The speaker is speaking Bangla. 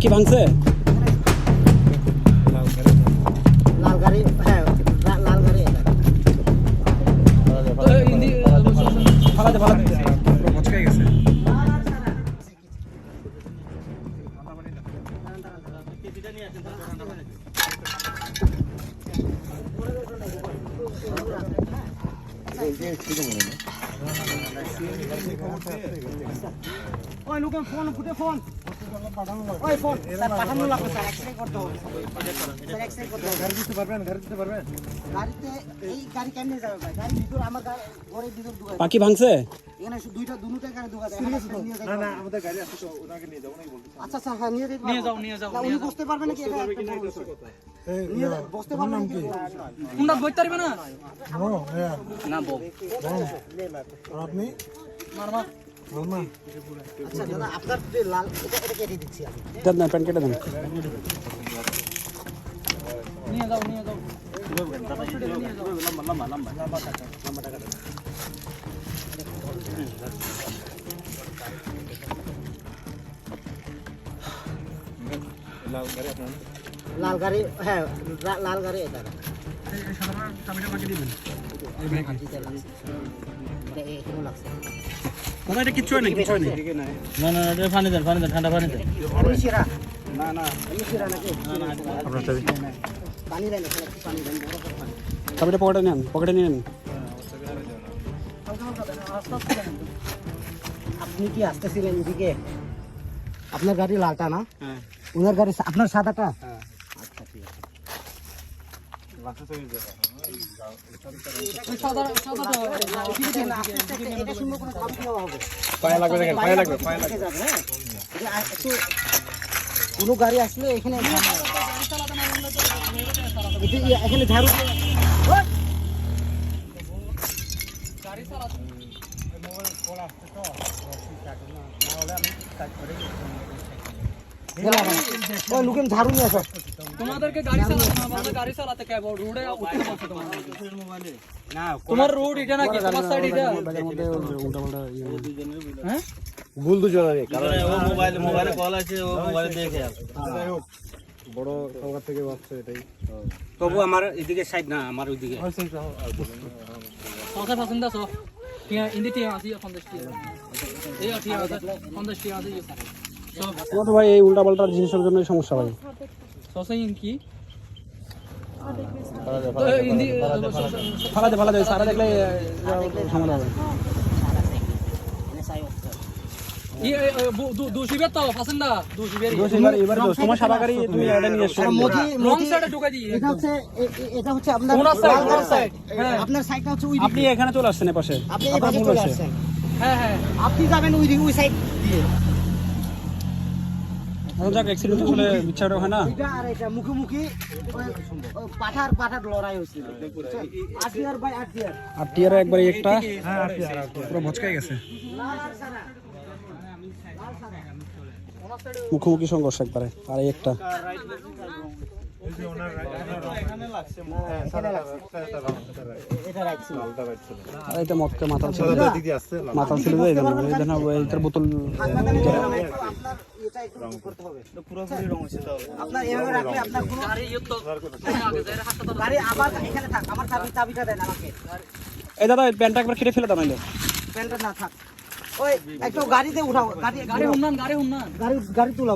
পাখি ভাঙছে লাল গাড়ি, হ্যাঁ লাল গাড়ি এটা। ফালাতে ফালাতে মচকাই গেছে। ওই লোকে ফোন ফুটে ফোন ওই ফোন স্যার পাঠানো লাগবে স্যার এক্সরে করতে হবে স্যার এক্সরে করতে হবে। গাড়ি দিতে পারবেন গাড়িতে এই গাড়ি কেমনে যাবে ভাই? গাড়ি ভিতর আমার ঘরের ভিতর ঢুকাই পাখি ভাঙছে এখানে দুটো গাড়ি ঢুকাই না না আমাদের গাড়ি আছে তো ওনাকে নিয়ে যাও, ওনাকে বলতে আচ্ছা স্যার হ্যাঁ নিয়ে যেতে নিয়ে যাও না, উনি বুঝতে পারবেন নাকি এটা একটা বড় বিষয়? নিয়ে বুঝতে পারবেন নাকি? তোমরা বইতে পারবে না না বউ আপনি মারমা আচ্ছা দাদা আপনার যে লাল এটা কেটে দিচ্ছি আমি। দেন না প্যান্ট কেটে দেন। নিয়ে যাও নিয়ে যাও লাল গাড়ি, হ্যাঁ লাল গাড়ি এটা। এখানে লাগছে। দাদা এটা কিচ্ছু হয় না, কিচ্ছু হয় না। না না এটা পানি দেন ঠান্ডা পানি দেন আমি শিরা না না আমি শিরা নাকি? আপনার সাথে পানি দেন এখানে একটু পানি দেন বড় করে পানি। চাবিটা পকেটে নিয়ে নেন। আপনি কি আসতেছিলেন এদিকে? আপনার গাড়ি লালটা না? হ্যাঁ। ওনার গাড়ি আপনার সাদাটা? হ্যাঁ। আচ্ছা ঠিক আছে। এটা শুনবো কোনো দাম দেওয়া হবে। পায়ে লাগবে দেখেন, পায়ে লাগবে যাবে, হ্যাঁ? এটা একটু কোনো গাড়ি আসলে এখানে এখানে ঝাড়ু ওই! ওই লুকেন ঝাড়ু নিয়ে আসো। তোমাদেরকে গাড়ি চালাতে না আমাদের গাড়ি চালাতে কে বল রোডে উঠতে বলছো তোমাদের না তোমার রোড এটা নাকি তোমার সাইড এটা ব্যাগের মধ্যে উল্টাপাল্টা হ্যাঁ ভুল দুজনের কারণ ও মোবাইলে কল আছে ও মোবাইলে দেখে বড় সবার থেকে ভাবছে এটাই তবু আমার এদিকে সাইড না আমার ওইদিকে সকাল পছন্দ আছো টিয়া ইন্দি টিয়া আছে 50 টিয়া এই টিয়া আছে 50 টিয়া আছে সব তোমার তো ভাই এই উল্টাপাল্টা জিনিসের জন্যই সমস্যা ভাই। সসাই কি ইন্দি ফালাতে সারা দেখলে ঝামেলা হবে। দুশিবের তো পছন্দ দুশিবের এবার তোমার সাদা গাড়ি তুমি এটা নিয়ে এসছো। রং সাইডে ঢুকাই দিই এটা হচ্ছে আপনার কোন সাইড কোন সাইড আপনার সাইডটা হচ্ছে ওই আপনি এখানে চলে আসছেন এপাশে। আপনি এই পাশে চলে আসছেন। হ্যাঁ হ্যাঁ আপনি যাবেন ওই দিকে ওই সাইড দিয়ে। এখন যাক অ্যাক্সিডেন্ট হলে বিচারও হয় না। এটা আর এটা মুখোমুখি পাঠার লড়াই হয়েছিল। 8 ইয়ার বাই 8 ইয়ার। আর টিয়ারে একবারে একটা পুরো ভচকাই গেছে। মুখোমুখি সংঘর্ষ একবারে আর এই একটা এটা রাখছি। আর এটা মদকে মাতাল ছিল যে এই জন্য এইটার বোতল আপনার এটা একটু করতে হবে। পুরোপুরি রং হয়েছে তাহলে আপনার এভাবে রাখলে আপনার কোনো গাড়ি আবার এখানে থাক। আমার চাবিটা দেন আমাকে। এই দাদা প্যান্টটা একবার কেটে ফেলে দাও নাইলে। প্যান্টটা না থাক। ওই একটু গাড়িতে উঠাও। গাড়ি গাড়ি হুন্নান গাড়ি তুলো।